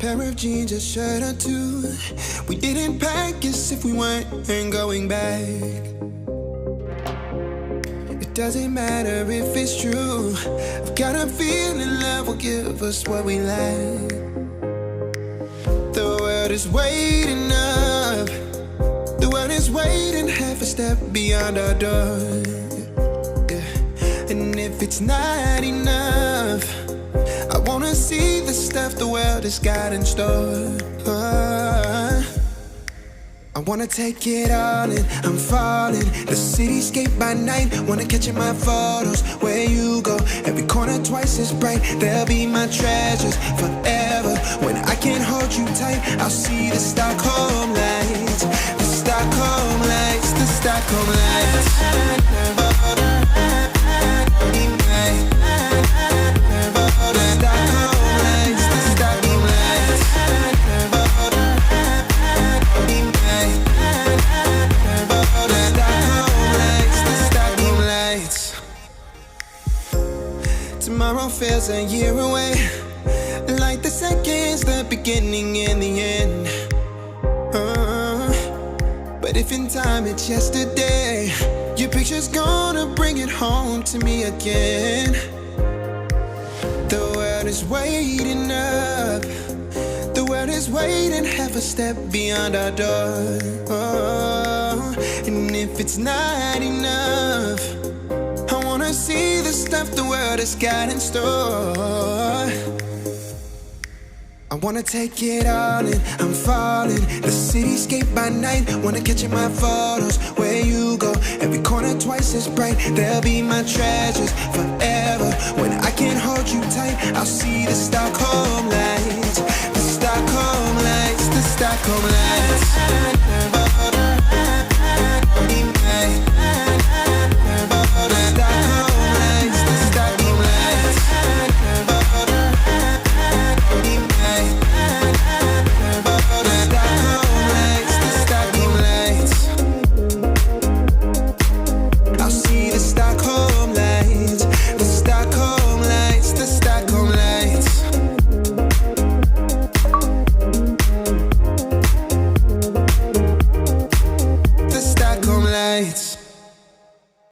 pair of jeans, a shirt or two. We didn't pack as if we weren't going back. It doesn't matter if it's true. I've got a feeling love will give us what we lack. The world is waiting up. The world is waiting half a step beyond our door. Yeah. And if it's not enough, I wanna see the stuff the world has got in store. I wanna take it all in, I'm falling. The cityscape by night, wanna catch in my photos. Where you go, every corner twice as bright. They'll be my treasures forever. When I can't hold you tight, I'll see the Stockholm lights. The Stockholm lights, the Stockholm lights. Tomorrow feels a year away, like the seconds, the beginning and the end. But if in time it's yesterday, your picture's gonna bring it home to me again. The world is waiting up. The world is waiting half a step beyond our door. And if it's not enough, I wanna see the stuff the world has got in store. I wanna take it all in, I'm falling. The cityscape by night, wanna catch in my photos. Where you go, every corner twice as bright. They'll be my treasures forever. When I can't hold you tight, I'll see the Stockholm lights. The Stockholm lights, the Stockholm lights.